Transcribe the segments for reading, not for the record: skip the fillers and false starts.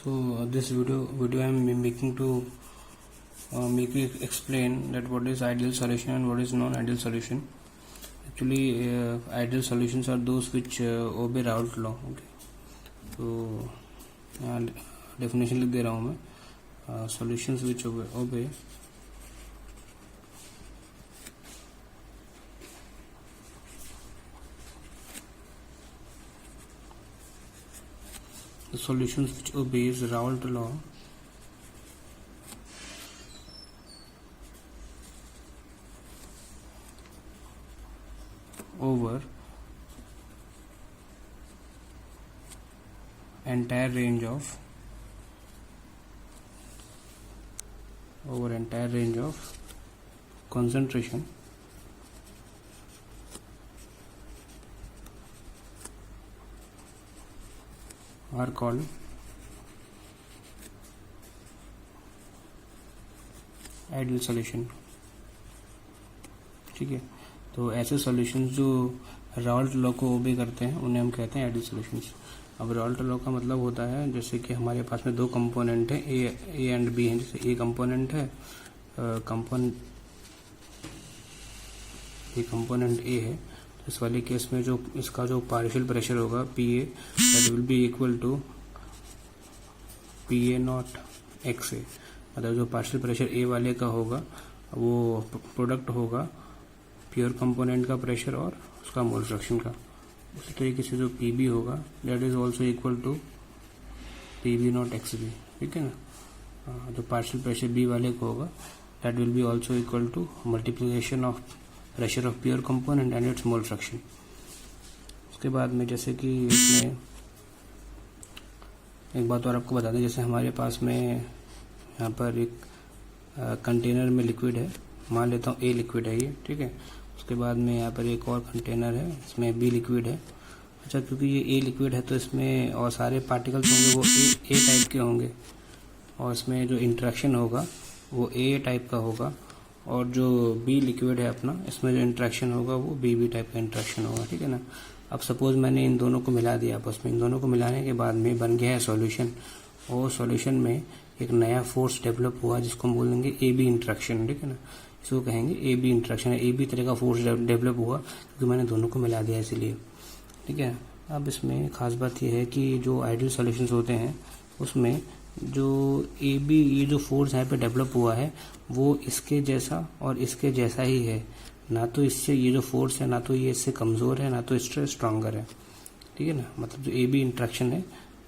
So this video I am making to make you explain that what is ideal solution and what is non-ideal solution. Actually, ideal solutions are those which obey Raoult law. Okay. So definition लिख दे रहा हूँ मैं. Solutions which obey the solutions which obeys Raoult law over entire range of concentration are called ideal solution. ठीक है, तो ऐसे solutions जो Raoult law को ओबे करते हैं उन्हें हम कहते हैं आइडियल सॉल्यूशंस. अब राउल्ट लॉ का मतलब होता है जैसे कि हमारे पास में दो कंपोनेंट हैं ए एंड बी हैं. जैसे ए कंपोनेंट है, ये कंपोनेंट ए है, तो इस वाले केस में जो इसका जो पार्शियल प्रेशर होगा P A that will be equal to P A not X A. मतलब जो पार्शियल प्रेशर ए वाले का होगा वो प्रोडक्ट होगा प्योर कंपोनेंट का प्रेशर और उसका मोल फ्रैक्शन का. उसी तरीके से जो पी बी होगा that is also equal to P B not X B. ठीक है ना. जो पार्शियल प्रेशर बी वाले को होगा that will be also equal to multiplication of pressure of pure component and its mole fraction. उसके बाद में जैसे कि इसमें एक बात और आपको बता दें, जैसे हमारे पास में यहाँ पर एक कंटेनर में लिक्विड है, मान लेता हूँ ए लिक्विड है ये. ठीक है, उसके बाद में यहाँ पर एक और कंटेनर है, इसमें बी लिक्विड है. अच्छा, क्योंकि ये ए लिक्विड है तो इसमें और सारे पार्टिकल्स होंगे वो ए टाइप के होंगे और इसमें जो इंटरेक्शन होगा वो ए टाइप का होगा. और जो बी लिक्विड है अपना, इसमें जो इंटरेक्शन होगा वो बी टाइप का इंटरेक्शन होगा. ठीक है ना. अब सपोज मैंने इन दोनों को मिला दिया आपस में. इन दोनों को मिलाने के बाद में बन गया है सॉल्यूशन, और सॉल्यूशन में एक नया फोर्स डेवलप हुआ जिसको हम बोलेंगे ए बी इंटरेक्शन. ठीक है ना, इसको कहेंगे A B interaction. A B तरह का फोर्स डेवलप हुआ क्योंकि मैंने दोनों को मिला दिया इसलिए. ठीक है. अब इसमें खास बात यह है कि जो आइडियल सॉल्यूशंस होते हैं उसमें जो ए बी ये जो फोर्स यहाँ पे डेवलप हुआ है वो इसके जैसा और इसके जैसा ही है. ना तो इससे ये जो फोर्स है ना तो ये इससे कमज़ोर है ना तो इससे स्ट्रांगर है. ठीक है ना. मतलब जो ए बी इंटरेक्शन है,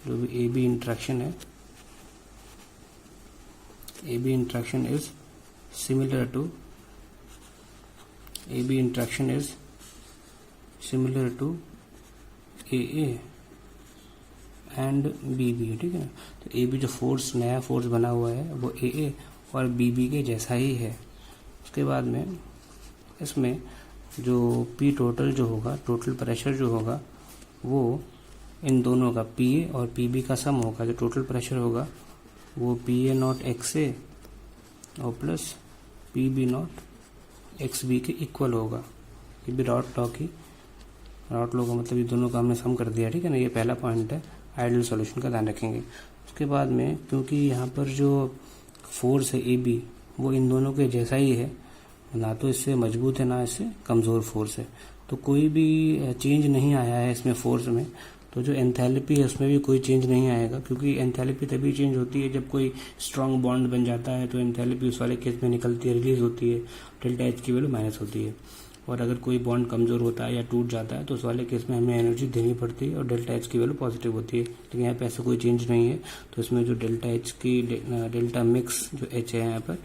जो भी ए बी इंटरेक्शन है, A B interaction is similar to A A and B B. ठीक है ना. तो ए बी जो फोर्स नया फोर्स बना हुआ है वो ए ए और बी बी के जैसा ही है. उसके बाद में इसमें जो पी टोटल जो होगा, टोटल प्रेशर जो होगा वो इन दोनों का पी ए और पी बी का सम होगा. जो टोटल प्रेशर होगा वो P A not X A और plus P B not X B के इक्वल होगा. ये भी राउल्ट लॉ का मतलब ये दोनों का हमने सम कर दिया. ठीक है ना. ये पहला पॉइंट है आइडियल सॉल्यूशन का, ध्यान रखेंगे. उसके बाद में क्योंकि यहाँ पर जो फोर्स है ए बी वो इन दोनों के जैसा ही है, ना तो इससे मजबूत है ना इससे कमज़ोर फोर्स है, तो कोई भी चेंज नहीं आया है इसमें फोर्स में. तो जो एंथैल्पी है उसमें भी कोई चेंज नहीं आएगा, क्योंकि एंथैल्पी तभी चेंज होती है जब कोई स्ट्रांग बॉन्ड बन जाता है तो एंथैल्पी उस वाले केस में निकलती है, रिलीज होती है, डेल्टा एच की वैल्यू माइनस होती है. और अगर कोई बॉन्ड कमज़ोर होता है या टूट जाता है तो उस वाले केस में हमें एनर्जी देनी पड़ती है और डेल्टा एच की वैल्यू पॉजिटिव होती है. लेकिन यहाँ पे ऐसा कोई चेंज नहीं है, तो इसमें जो डेल्टा एच की डेल्टा मिक्स जो एच है यहाँ पर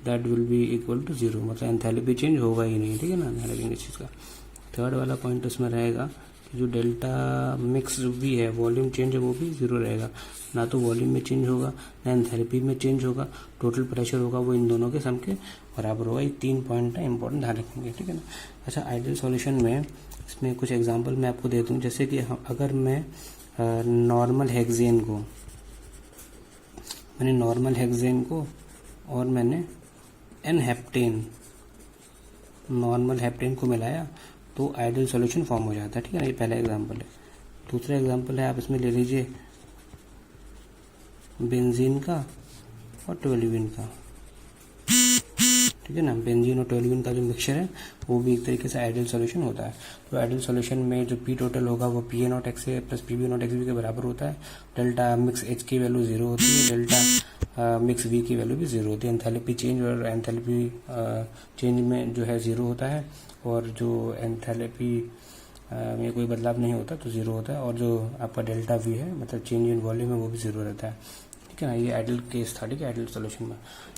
that will be equal to zero. मतलब एंथैल्पी चेंज होगा ही नहीं. ठीक है ना. ध्यान रखेंगे इस चीज़ का. थर्ड वाला पॉइंट इसमें रहेगा कि जो डेल्टा मिक्स जो भी है वॉल्यूम चेंज है वो भी जीरो रहेगा. ना तो वॉल्यूम में चेंज होगा ना एंथैल्पी में चेंज होगा. टोटल प्रेशर होगा वो इन दोनों के सम के बराबर होगा. ये 3 पॉइंट है इंपॉर्टेंट, ध्यान रखेंगे. ठीक है ना. अच्छा, आइडियल सॉल्यूशन में इसमें कुछ एग्जांपल मैं आपको दे दूं. जैसे कि अगर मैं नॉर्मल हेक्सेन को और मैंने नॉर्मल हेप्टेन को मिलाया तो आइडियल सॉल्यूशन फॉर्म हो जाता है. ठीक है ना. ये पहला एग्जांपल है. दूसरा एग्जांपल है, आप इसमें ले लीजिए बेंजीन का और टोल्यूइन का, ठीक है ना। बेंजीन और टोल्यूइन का जो मिक्सचर है वो भी एक तरीके से आइडियल सॉल्यूशन होता है। तो आइडियल सॉल्यूशन में जो पी टोटल होगा वो P A not X A plus P B not X B के बराबर होता है। डेल्टा मिक्स एच की वैल्यू 0 होती है, डेल्टा मिक्स वी की वैल्यू भी 0 होती है। एंथैल्पी चेंज और एंथैल्पी चेंज में जो है 0 होता है, और जो एंथैल्पी में कोई बदलाव नहीं होता तो 0 होता है, और जो आपका डेल्टा वी है मतलब चेंज इन वॉल्यूम है वो भी 0 रहता है, ठीक है ना। ये आइडियल केस था, ठीक है, आइडियल सॉल्यूशन में,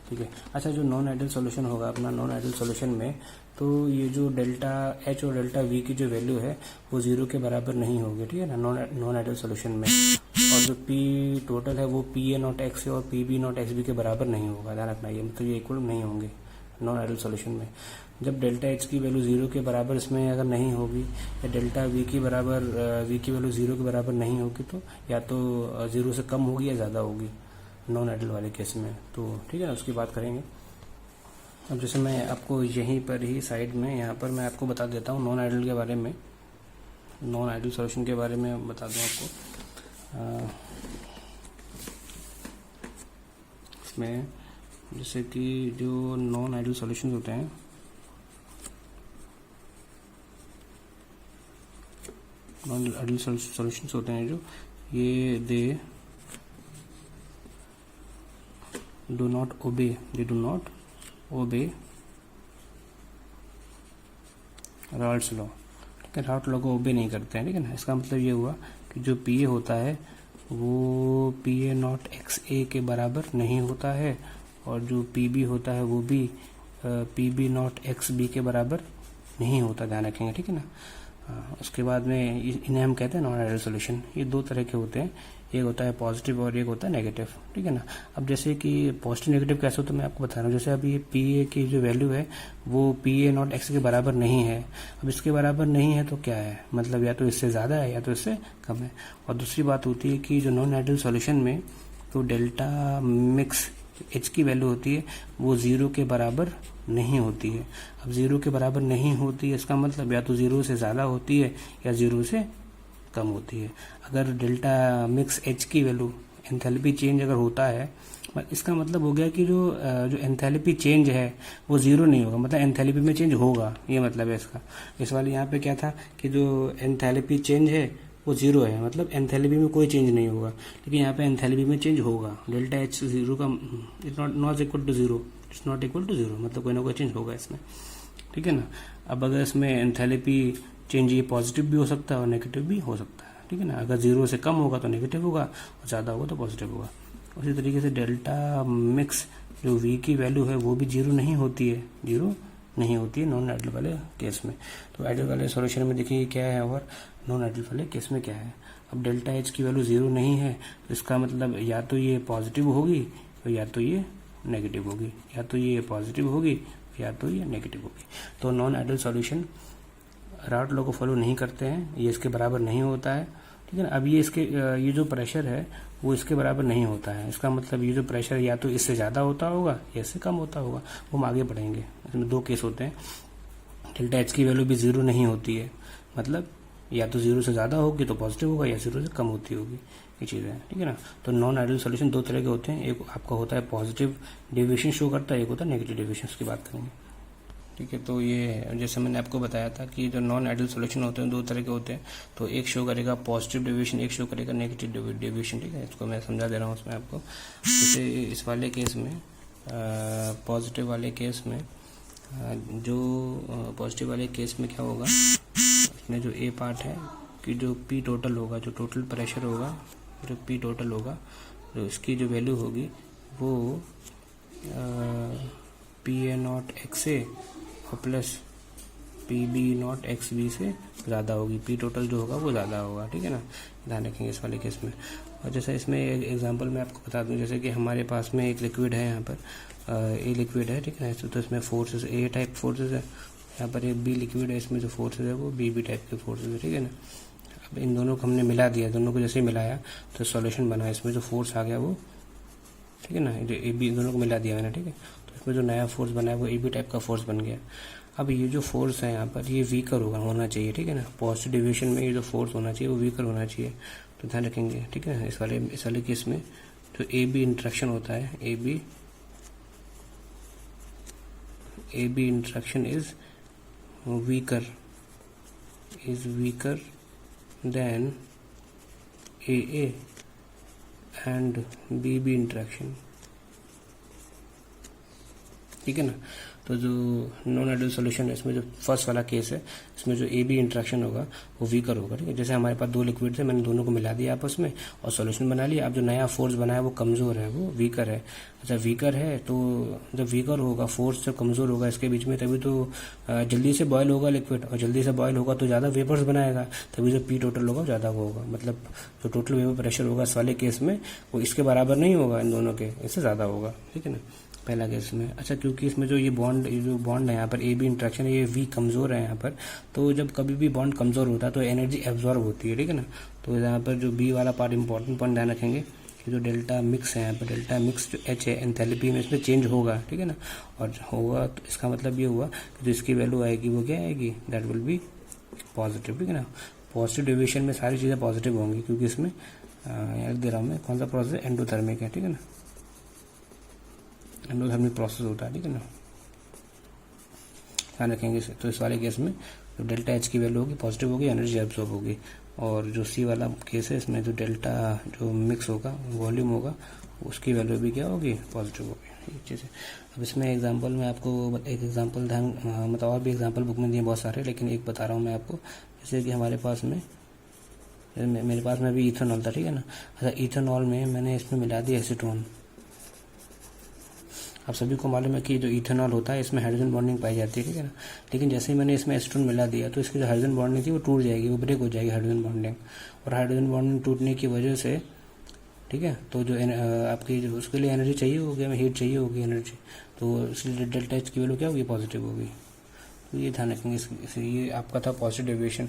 ठीक है। अच्छा, जो नॉन आइडियल सॉल्यूशन होगा अपना, नॉन आइडियल सॉल्यूशन में तो ये जो डेल्टा एच और डेल्टा वी की जो वैल्यू है वो 0 के बराबर नहीं होगी, ठीक है ना, नॉन आइडियल सॉल्यूशन में। और जो पी टोटल है वो पी ए नॉट एक्स और P B not X B के बराबर नहीं होगा, ध्यान रखना, ये मतलब ये इक्वल नहीं होंगे नॉन आइडियल सॉल्यूशन में। जब डेल्टा एच की वैल्यू 0 के बराबर इसमें अगर नहीं होगी, या डेल्टा वी की वैल्यू 0 के बराबर नहीं होगी, तो या तो 0 से कम होगी या ज़्यादा होगी नॉन आइडियल वाले केस में, तो ठीक है ना, उसकी बात करेंगे। अब जैसे मैं आपको यहीं पर ही साइड में यहाँ पर मैं आपको बता देता हूँ नॉन आइडियल के बारे में, नॉन आइडियल सॉल्यूशन के बारे में बता दूँ आपको। इसमें जैसे कि जो नॉन आइडियल सॉल्यूशन होते हैं, नॉन आइडियल सॉल्यूशंस होते हैं जो ये they do not obey राल्ट्स law, ठीक है, राल्ट लॉ को ओबे नहीं करते हैं, ठीक है ना। इसका मतलब ये हुआ कि जो पी ए होता है वो पी ए नॉट एक्स ए के बराबर नहीं होता है, और जो पी बी होता है वो भी P B not X B के बराबर नहीं होता, ध्यान रखेंगे, ठीक है ना। उसके बाद में इन्हें हम कहते हैं नॉन आइडियल सॉल्यूशन। ये दो तरह के होते हैं, एक होता है पॉजिटिव और एक होता है नेगेटिव, ठीक है ना। अब जैसे कि पॉजिटिव नेगेटिव कैसे होता है मैं आपको बता रहा हूँ। जैसे अभी ये पी ए की जो वैल्यू है वो पी ए नॉट एक्स के बराबर नहीं है। अब इसके बराबर नहीं है तो क्या है, मतलब या तो इससे ज़्यादा है या तो इससे कम है। और दूसरी बात होती है कि जो नॉन आइडियल सॉल्यूशन में तो डेल्टा मिक्स एच की वैल्यू होती है वो 0 के बराबर नहीं होती है। अब 0 के बराबर नहीं होती है इसका मतलब या तो 0 से ज़्यादा होती है या 0 से कम होती है। अगर डेल्टा मिक्स एच की वैल्यू एंथैल्पी चेंज अगर होता है, इसका मतलब हो गया कि जो एंथैल्पी चेंज है वो 0 नहीं होगा, मतलब एंथैल्पी में चेंज होगा, ये मतलब है इसका। इस वाले यहाँ पे क्या था कि जो एंथैल्पी चेंज है वो 0 है, मतलब एंथैल्पी में कोई चेंज नहीं होगा, लेकिन यहाँ पे एंथैल्पी में चेंज होगा। डेल्टा एच 0 का it's not equal to 0, it's not equal to 0, मतलब कोई ना कोई चेंज होगा इसमें, ठीक है ना। अब अगर इसमें एंथैल्पी चेंज ये पॉजिटिव भी हो सकता है और नेगेटिव भी हो सकता है, ठीक है ना। अगर 0 से कम होगा तो नेगेटिव होगा और ज़्यादा होगा तो पॉजिटिव होगा। उसी तरीके से डेल्टा मिक्स जो वी की वैल्यू है वो भी 0 नहीं होती है, 0 नहीं होती है नॉन आइडियल वाले केस में। तो आइडियल वाले सॉल्यूशन में देखिए क्या है और नॉन आइडियल वाले केस में क्या है। अब डेल्टा एच की वैल्यू 0 नहीं है तो इसका मतलब या तो ये पॉजिटिव होगी या तो ये नेगेटिव होगी, या तो ये पॉजिटिव होगी या तो ये नेगेटिव होगी। तो नॉन आइडियल सॉल्यूशन राल्ट लॉ को फॉलो नहीं करते हैं, ये इसके बराबर नहीं होता है, ठीक है ना। अब ये जो प्रेशर है वो इसके बराबर नहीं होता है, इसका मतलब ये जो प्रेशर या तो इससे ज़्यादा होता होगा या इससे कम होता होगा, वो हम आगे बढ़ेंगे। इसमें दो केस होते हैं, डेल्टा एच की वैल्यू भी 0 नहीं होती है, मतलब या तो 0 से ज़्यादा होगी तो पॉजिटिव होगा या 0 से कम होती होगी, ये चीज़ है, ठीक है ना। तो नॉन आइडियल सॉल्यूशन दो तरह के होते हैं, एक आपका होता है पॉजिटिव डेविएशन शो करता है, एक होता है नेगेटिव डेविएशन, की बात करेंगे, ठीक है। तो ये जैसे मैंने आपको बताया था कि जो नॉन आइडियल सॉल्यूशन होते हैं दो तरह के होते हैं, तो एक शो करेगा पॉजिटिव डेविएशन, एक शो करेगा नेगेटिव डेविएशन, ठीक है। इसको मैं समझा दे रहा हूँ उसमें आपको। जैसे इस वाले केस में पॉजिटिव वाले केस में जो पॉजिटिव वाले केस में क्या होगा, इसमें जो ए पार्ट है कि जो पी टोटल होगा, जो टोटल प्रेशर होगा, जो पी टोटल होगा, जो इसकी जो वैल्यू होगी वो P A not X A और plus P B not X B से ज़्यादा होगी, पी टोटल जो होगा वो ज़्यादा होगा, ठीक है ना, ध्यान रखेंगे इस वाले केस में। और जैसे इसमें एक एग्जांपल मैं आपको बता दूं, जैसे कि हमारे पास में एक लिक्विड है, यहाँ पर ए लिक्विड है, ठीक है ना। तो इसमें फोर्सेस ए टाइप फोर्सेस है, यहाँ पर एक बी लिक्विड है, इसमें जो फोर्सेस है वो बी टाइप के फोर्सेस है, ठीक है ना। अब इन दोनों को हमने मिला दिया, दोनों को जैसे ही मिलाया तो सॉल्यूशन बना, इसमें जो फोर्स आ गया वो, ठीक है ना, ए बी दोनों को मिला दिया मैंने, ठीक है। तो इसमें जो नया फोर्स बना है वो ए बी टाइप का फोर्स बन गया। अब ये जो फोर्स है यहाँ पर ये वीकर होना चाहिए, ठीक है ना। पॉजिटिव डेविएशन में ये जो फोर्स होना चाहिए वो वीकर होना चाहिए, तो ध्यान रखेंगे, ठीक है। इस वाले केस में जो ए बी इंट्रैक्शन होता है, A B interaction is weaker than A and B B interaction, ठीक है ना। तो जो नॉन आइडियल सॉल्यूशन है, इसमें जो फर्स्ट वाला केस है, इसमें जो ए बी इंट्रैक्शन होगा वो वीकर होगा, ठीक है। जैसे हमारे पास दो लिक्विड थे, मैंने दोनों को मिला दिया आपस में और सॉल्यूशन बना लिया। अब जो नया फोर्स बना है वो कमजोर है, वो वीकर है। अच्छा, वीकर है तो जब वीकर होगा, फोर्स जब कमजोर होगा इसके बीच में, तभी तो जल्दी से बॉयल होगा लिक्विड, और जल्दी से बॉयल होगा तो ज़्यादा वेपर्स बनाएगा, तभी जो पी टोटल होगा ज़्यादा होगा। मतलब जो टोटल वेपर प्रेशर होगा इस वाले केस में वो इसके बराबर नहीं होगा, इन दोनों के, इससे ज़्यादा होगा, ठीक है ना, पहला केस में। अच्छा, क्योंकि इसमें जो बॉन्ड है यहाँ पर, ए बी इंट्रैक्शन है, ये वी कमजोर है यहाँ पर, तो जब कभी भी बॉन्ड कमजोर होता है तो एनर्जी एब्जॉर्ब होती है, ठीक है ना। तो यहाँ पर जो बी वाला पार्ट इंपॉर्टेंट पॉइंट ध्यान रखेंगे कि जो डेल्टा मिक्स है यहाँ पर, डेल्टा मिक्स जो एच है एंथैल्पी में इसमें चेंज होगा, ठीक है ना। और होगा तो इसका मतलब ये हुआ कि जो इसकी वैल्यू आएगी वो क्या आएगी, दैट विल बी पॉजिटिव, ठीक है ना। पॉजिटिव डेविएशन में सारी चीज़ें पॉजिटिव होंगी, क्योंकि इसमें याद दे रहा हूँ मैं, कौन सा प्रोसेस है, एंडोथर्मिक है, ठीक है ना, एंडोथर्मिक प्रोसेस होता है, ठीक है ना, ध्यान रखेंगे इसे। तो इस वाले केस में जो डेल्टा एच की वैल्यू होगी पॉजिटिव होगी, एनर्जी एब्जॉर्ब होगी। और जो सी वाला केस है, इसमें जो डेल्टा जो मिक्स होगा, वॉल्यूम होगा, उसकी वैल्यू भी क्या होगी, पॉजिटिव होगी, एक चीज़ है। अब इसमें एग्जांपल में आपको एक एग्जांपल ध्यान, मतलब और भी एग्जांपल बुक में दिए बहुत सारे, लेकिन एक बता रहा हूँ मैं आपको। जैसे कि हमारे पास में, मेरे पास में भी इथेनॉल था, ठीक है ना। अच्छा, इथेनॉल में मैंने इसमें मिला दिया एसीटोन। आप सभी को मालूम है कि जो इथेनॉल होता है इसमें हाइड्रोजन बॉन्डिंग पाई जाती है, ठीक है ना। लेकिन जैसे ही मैंने इसमें एसीटोन मिला दिया तो इसकी जो हाइड्रोजन बॉन्डिंग थी वो टूट जाएगी, वो ब्रेक हो जाएगी हाइड्रोजन बॉन्डिंग। और हाइड्रोजन बॉन्डिंग टूटने की वजह से, ठीक है, तो जो आपकी जो उसके लिए एनर्जी चाहिए होगी, हमें हीट चाहिए होगी एनर्जी, तो इसलिए डेल्टा एच की वैल्यू क्या होगी, पॉजिटिव होगी। तो ये ध्यान रखेंगे, ये आपका था पॉजिटिव डेविएशन,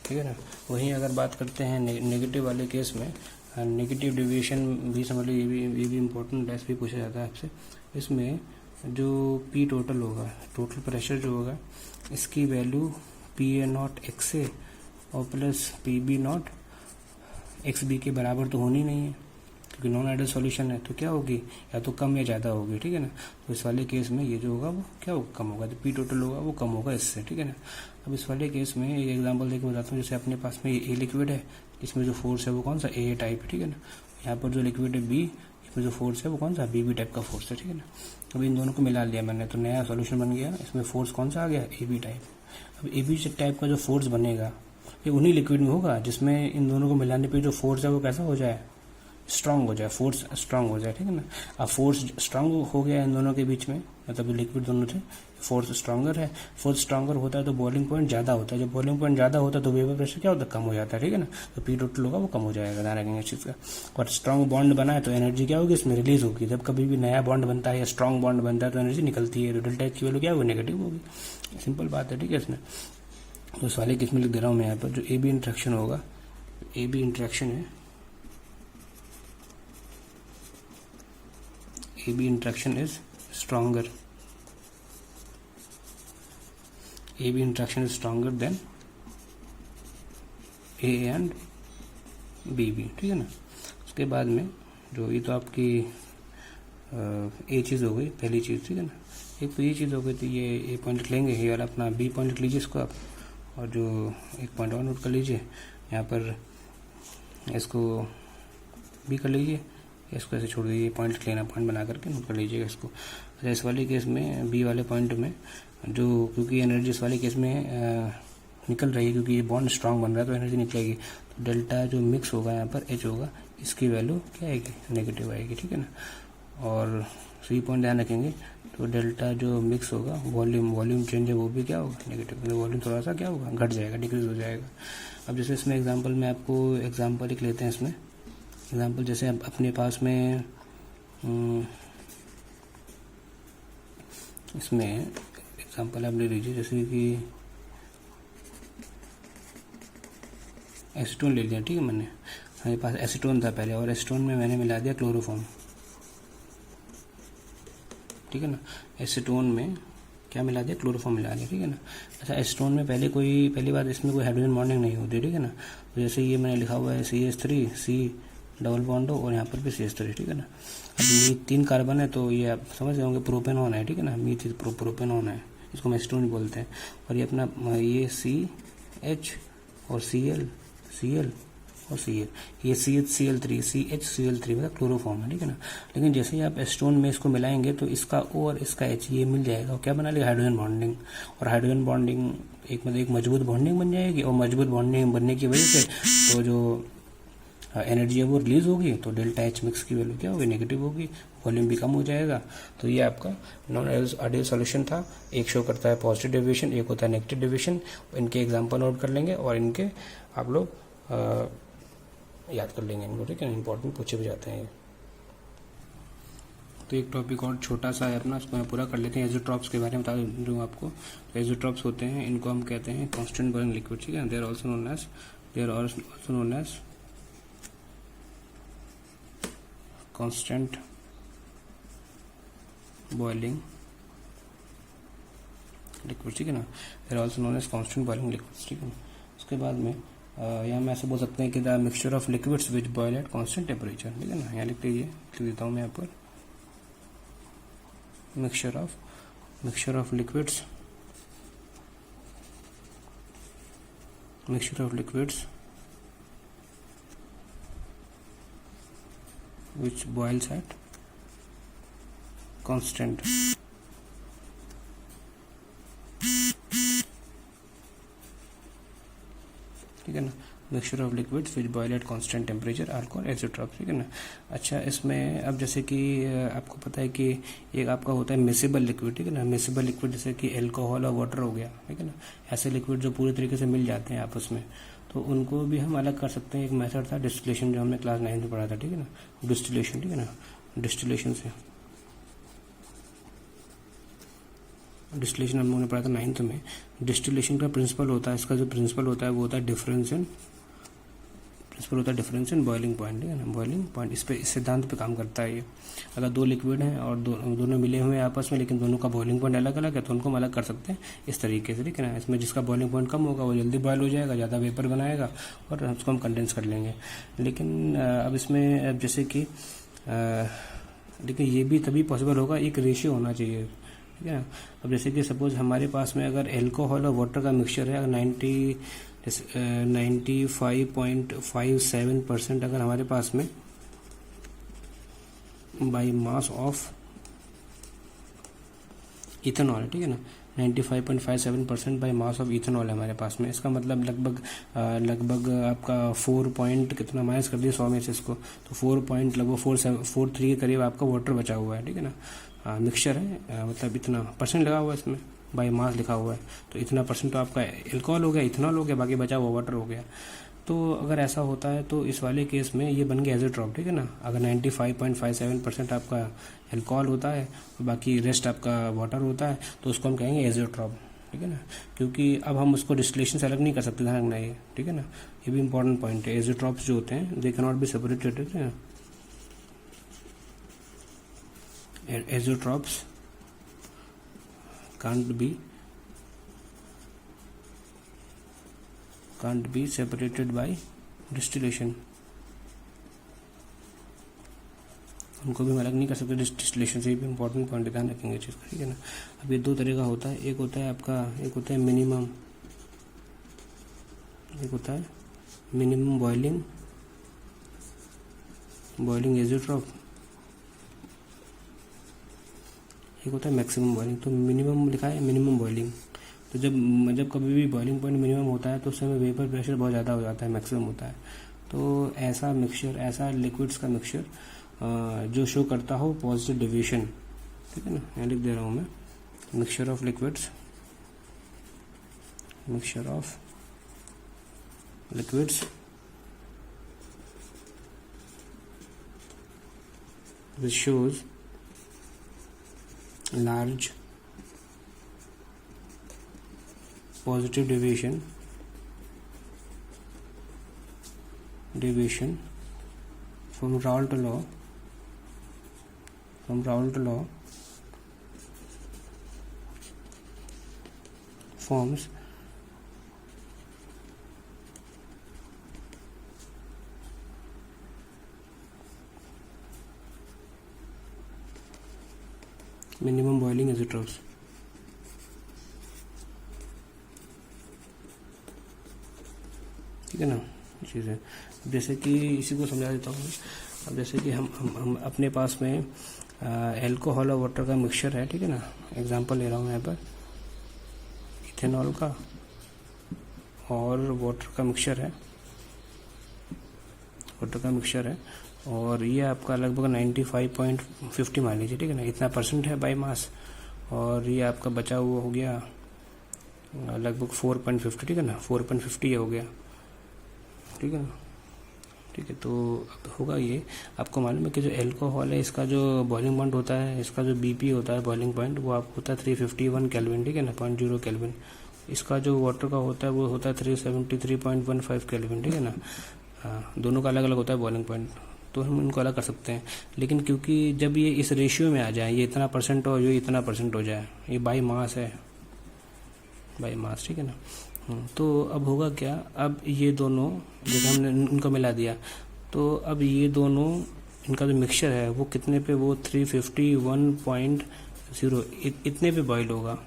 ठीक है ना। वहीं अगर बात करते हैं नेगेटिव वाले केस में, नेगेटिव डेविएशन भी समझ लो, ये भी इम्पोर्टेंट टेस्ट भी पूछा जाता है आपसे। इसमें जो पी टोटल होगा, टोटल प्रेशर जो होगा, इसकी value P A not X A और plus P B not X B के बराबर तो होनी नहीं है, क्योंकि नॉन आइडियल सॉल्यूशन है। तो क्या होगी, या तो कम या ज़्यादा होगी, ठीक है ना। तो इस वाले केस में ये जो होगा वो क्या होगा, कम होगा। तो पी टोटल होगा वो कम होगा इससे, ठीक है ना। अब इस वाले केस में एक एग्जांपल देकर बताता हूँ। जैसे अपने पास में ये ए लिक्विड है, इसमें जो फोर्स है वो कौन सा, ए टाइप है, ठीक है ना। यहाँ पर जो लिक्विड है बी, इसमें जो फोर्स है वो कौन सा, बी बी टाइप का फोर्स है, ठीक है ना। अब इन दोनों को मिला लिया मैंने, तो नया सॉल्यूशन बन गया। इसमें फोर्स कौन सा आ गया, ए बी टाइप। अब ए बी टाइप का जो फोर्स बनेगा ये उन्हीं लिक्विड में होगा जिसमें इन दोनों को मिलाने पे जो फोर्स है वो कैसा हो जाए, स्ट्रांग हो जाए, फोर्स स्ट्रांग हो जाए, ठीक है ना। अब फोर्स स्ट्रांग हो गया इन दोनों के बीच में, मतलब लिक्विड दोनों थे, फोर्स स्ट्रांगर है। फोर्स स्ट्रांगर होता है तो बॉइलिंग पॉइंट ज़्यादा होता है, जब बॉइलिंग पॉइंट ज़्यादा होता है तो वेपर प्रेशर क्या होता है, कम हो जाता है, ठीक है ना। तो पी टोटल होगा वो कम हो जाएगा, ध्यान रखेंगे इस चीज़ का। और स्ट्रांग बॉन्ड बना है तो एनर्जी क्या होगी, इसमें रिलीज होगी। जब कभी भी नया बॉन्ड बनता है या स्ट्रांग बॉन्ड बनता है तो एनर्जी निकलती है, तो डेल्टा एच की वैल्यू क्या होगी, नेगेटिव होगी। सिंपल बात है, ठीक है। इसमें तो इस वाले केस में लिख दे रहा हूँ मैं यहाँ पर, जो ए बी इंट्रैक्शन होगा, ए बी इंट्रैक्शन है, A B interaction is stronger, A B interaction is stronger than A and B B, ठीक है ना। उसके बाद में जो ये तो आपकी ए चीज़ हो गई, पहली चीज़, ठीक है ना। एक तो ये चीज़ हो गई, तो ये ए पॉइंट लिख लेंगे, ये वाला अपना बी पॉइंट लिख लीजिए इसको आप, और जो एक पॉइंट और नोट कर लीजिए यहाँ पर, इसको बी कर लीजिए, इसको ऐसे छोड़ दीजिए, पॉइंट लिख लेना, पॉइंट बना करके नोट कर लीजिएगा इसको। अच्छा, इस वाले केस में बी वाले पॉइंट में जो, क्योंकि एनर्जी इस वाले केस में निकल रही है, क्योंकि ये बॉन्ड स्ट्रांग बन रहा है तो एनर्जी निकलेगी। तो डेल्टा जो मिक्स होगा यहाँ पर एच होगा, इसकी वैल्यू क्या आएगी, नेगेटिव आएगी, ठीक है ना। और सी पॉइंट ध्यान रखेंगे, तो डेल्टा जो मिक्स होगा, वॉल्यूम चेंज है वो भी क्या होगा, नेगेटिव, मतलब वॉल्यूम थोड़ा सा क्या होगा, घट जाएगा, डिक्रीज हो जाएगा। अब जैसे इसमें एग्जांपल में आपको एग्जांपल लिख लेते हैं। इसमें एग्जांपल जैसे अपने पास में इसमें एग्जांपल आप ले लीजिए, जैसे कि एसीटोन ले लिया, ठीक है। मैंने, मेरे पास एसीटोन था पहले, और एसीटोन में मैंने मिला दिया क्लोरोफॉर्म, ठीक है ना। एसीटोन में क्या मिला दिया, क्लोरोफॉर्म मिला दिया, ठीक है ना। अच्छा, एसीटोन में पहली बात इसमें कोई हाइड्रोजन बॉन्डिंग नहीं होती, ठीक है ना। तो जैसे ये मैंने लिखा हुआ है CH3, C डबल बॉन्ड हो और यहाँ पर भी CH3, ठीक है ना। अब मीथ 3 कार्बन है तो ये आप समझ रहे होंगे प्रोपेनॉन है, ठीक है ना। मीथ प्रोपेनॉन है, इसको मेस्टोन बोलते हैं। और ये अपना ये CH और Cl और Cl, ये CHCl3 मतलब क्लोरोफॉर्म है, ठीक है ना। लेकिन जैसे ही आप एस्टोन में इसको मिलाएंगे तो इसका O और इसका H ये मिल जाएगा और क्या बना लेगा, हाइड्रोजन बॉन्डिंग। और हाइड्रोजन बॉन्डिंग एक मजबूत बॉन्डिंग बन जाएगी और मजबूत बॉन्डिंग बनने की वजह से तो जो एनर्जी है वो रिलीज होगी, तो डेल्टा H मिक्स की वैल्यू क्या होगी, नेगेटिव होगी, वॉल्यूम भी कम हो जाएगा। तो ये आपका नॉन आइडियल सॉल्यूशन था। एक शो करता है पॉजिटिव डेविएशन, एक होता है नेगेटिव डेविएशन। इनके एग्जांपल नोट कर लेंगे और इनके आप लोग याद कर लेंगे इनको, ठीक है। इंपॉर्टेंट पूछे भी जाते हैं ये। तो एक टॉपिक और छोटा सा है अपना, उसको मैं पूरा कर लेते हैं। एज़ोट्रॉप्स के बारे में बता दूँ आपको। तो एज़ोट्रॉप्स होते हैं, इनको हम कहते हैं कांस्टेंट बॉइलिंग लिक्विड, ठीक है। They are also known as constant boiling liquid, ठीक है ना। They are also known as constant boiling liquids, ठीक है। उसके बाद में यहाँ मैं ऐसे बोल सकते हैं कि the mixture of liquids which boil at constant temperature, ठीक है ना। यहाँ लिख लीजिए, लिख देता हूँ मैं यहाँ पर, mixture of liquids which boils at constant ठीक है ना। Mixture of liquids which boil at constant temperature are called azeotropes, ठीक है ना। अच्छा, इसमें अब जैसे कि आपको पता है कि एक आपका होता है मिसिबल लिक्विड, ठीक है ना। मिसिबल लिक्विड जैसे कि एल्कोहल और वाटर हो गया, ठीक है ना। ऐसे लिक्विड जो पूरी तरीके से मिल जाते हैं आपस में, तो उनको भी हम अलग कर सकते हैं। एक मेथड था डिस्टिलेशन, जो हमने क्लास 9 में पढ़ा था, ठीक है ना। डिस्टिलेशन, ठीक है ना। डिस्टिलेशन हम लोगों ने पढ़ा था 9th में। डिस्टिलेशन का प्रिंसिपल होता है, इसका जो प्रिंसिपल होता है वो होता है डिफरेंस इन बॉइलिंग पॉइंट, ठीक है ना। बॉइलिंग पॉइंट, इस सिद्धांत पे काम करता है ये। अगर दो लिक्विड हैं और दोनों मिले हुए हैं आपस में, लेकिन दोनों का बॉइलिंग पॉइंट अलग अलग है, तो उनको हम अलग कर सकते हैं इस तरीके से, ठीक है ना। इसमें जिसका बॉइलिंग पॉइंट कम होगा वो जल्दी बॉयल हो जाएगा, ज़्यादा वेपर बनाएगा और उसको हम कंडेंस कर लेंगे। लेकिन अब इसमें अब जैसे कि लेकिन ये भी तभी पॉसिबल होगा, एक रेशियो होना चाहिए, ठीक है ना। अब जैसे कि सपोज हमारे पास में अगर एल्कोहल और वाटर का मिक्सचर है, अगर 95.57% अगर हमारे पास में बाई मास ऑफ इथेनॉल, ठीक है ना। 95.57% बाई मास ऑफ इथेनॉल है हमारे पास में। इसका मतलब लगभग आपका 4 पॉइंट कितना माइनस कर दिया 100 में से इसको, तो 4 पॉइंट लगभग 4.43 के करीब आपका वाटर बचा हुआ है, ठीक है ना। मिक्सचर है, मतलब इतना परसेंट लगा हुआ है इसमें, बाई मास लिखा हुआ है, तो इतना परसेंट तो आपका एल्कोहल हो गया, इथेनॉल हो गया, बाकी बचा हुआ वाटर हो गया। तो अगर ऐसा होता है तो इस वाले केस में ये बन गया एज़ोट्रॉप, ठीक है ना। अगर 95.57% आपका एल्कोहल होता है और बाकी रेस्ट आपका वाटर होता है, तो उसको हम कहेंगे एज़ोट्रॉप, ठीक है ना। क्योंकि अब हम उसको डिस्टिलेशन से अलग नहीं कर सकते, ध्यान रखना ये, ठीक है ना। ये भी इंपॉर्टेंट पॉइंट है। एज़ोट्रॉप्स जो होते हैं they can not be separated, ठीक है ना। Azotrops can't be separated by distillation, उनको भी हम अलग नहीं कर सकते डिस्टिलेशन से। ये भी इंपॉर्टेंट पॉइंट, ध्यान रखेंगे चीज़ का, ठीक है ना। अब ये दो तरह का होता है, एक होता है मिनिमम बॉइलिंग एज़ोट्रॉप, एक होता है मैक्सिमम बॉइलिंग। तो मिनिमम लिखा है मिनिमम बॉइलिंग, तो जब कभी भी बॉइलिंग पॉइंट मिनिमम होता है तो उस समय वेपर प्रेशर बहुत ज़्यादा हो जाता है, मैक्सिमम होता है। तो ऐसा लिक्विड्स का मिक्सचर जो शो करता हो पॉजिटिव डेविएशन, ठीक है ना। यहाँ लिख दे रहा हूँ मैं, mixture of liquids which shows large positive deviation from Raoult law forms minimum boiling azeotropes. ठीक है ना, चीज़ है। जैसे कि इसी को समझा देता हूँ। अब जैसे कि हम अपने पास में एल्कोहल और वाटर का मिक्सचर है, ठीक है ना। एग्जांपल ले रहा हूँ यहाँ पर इथेनॉल का और वाटर का मिक्सचर है, और ये आपका लगभग 95.50 मान लीजिए, ठीक है ना। इतना परसेंट है बाई मास, और ये आपका बचा हुआ हो गया लगभग 4.50, ठीक है ना। 4.50 ये हो गया, ठीक है ना। ठीक है, तो अब होगा ये, आपको मालूम है कि जो एल्कोहल है इसका जो बॉइलिंग पॉइंट होता है, इसका जो बीपी होता है बॉइलिंग पॉइंट, वो आपको होता है 351 केल्विन, ठीक है ना, 0.0 केल्विन। इसका जो वाटर का होता है वो होता है 373.15 केल्विन, ठीक है ना। हाँ, दोनों का अलग अलग होता है बॉइलिंग पॉइंट, तो हम उनको अलग कर सकते हैं। लेकिन क्योंकि जब ये इस रेशियो में आ जाए, ये इतना परसेंट हो, ये इतना परसेंट हो जाए, ये बाई मास है, बाई मास, ठीक है ना। तो अब होगा क्या, अब ये दोनों जैसे हमने उनको मिला दिया, तो अब ये दोनों इनका जो मिक्सचर है वो कितने पे, वो 351.0 इतने पे बॉयल होगा,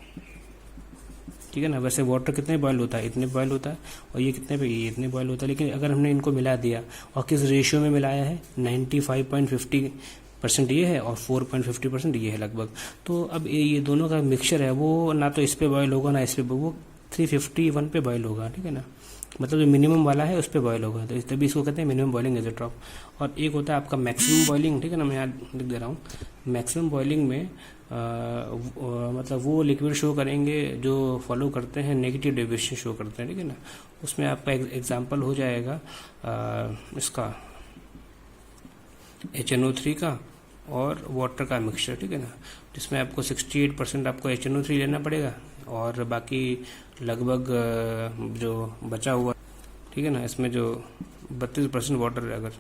ठीक है ना। वैसे वाटर कितने बॉयल होता है, इतने बॉयल होता है, और ये कितने पे, ये इतने बॉयल होता है। लेकिन अगर हमने इनको मिला दिया, और किस रेशियो में मिलाया है, 95.50% ये है और 4.50% ये है लगभग। तो अब ये दोनों का मिक्सचर है वो ना तो इस पे बॉयल होगा ना इस पे, वो 351 पे बॉयल होगा, ठीक है ना। मतलब जो मिनिमम वाला है उस पे बॉयल होगा, तो तभी इसको कहते हैं मिनिमम बॉइलिंग एजिट्रॉप। और एक होता है आपका मैक्सिमम बॉइलिंग, ठीक है ना। मैं यहाँ लिख दे रहा हूँ, मैक्सिमम बॉइलिंग में मतलब वो लिक्विड शो करेंगे जो फॉलो करते हैं नेगेटिव डेविएशन शो करते हैं, ठीक है ना। उसमें आपका एग्जांपल हो जाएगा इसका HNO3 का और वाटर का मिक्सचर, ठीक है ना, जिसमें आपको 68% आपको HNO3 लेना पड़ेगा, और बाकी लगभग जो बचा हुआ, ठीक है ना, इसमें जो 32% वाटर है, अगर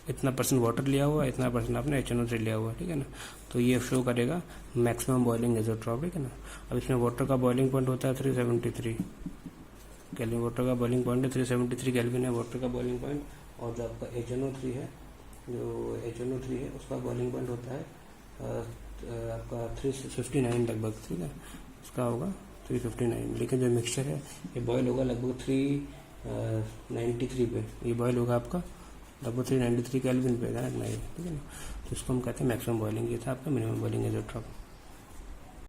इतना परसेंट वाटर लिया हुआ, इतना परसेंट आपने HNO3 लिया हुआ, ठीक है ना। तो ये शो करेगा मैक्सिमम बॉइलिंग एजिट्रॉप, ठीक है ना। अब इसमें वाटर का बॉइलिंग पॉइंट होता है 373 केल्विन, वाटर का बॉइलिंग पॉइंट है 373 केल्विन है वाटर का बॉइलिंग पॉइंट। और जो आपका HNO3 है, उसका बॉइलिंग पॉइंट होता है आपका 359 लगभग, ठीक है, उसका होगा 359। लेकिन जो मिक्सचर है ये बॉयल होगा लगभग 393 पे, ये बॉयल होगा आपका लगभग 393 केल्विन पे, ठीक है ना। तो इसको हम कहते हैं मैक्सिमम बॉइलिंग। ये था आपका मिनिमम बॉइलिंग एजिट्रॉप।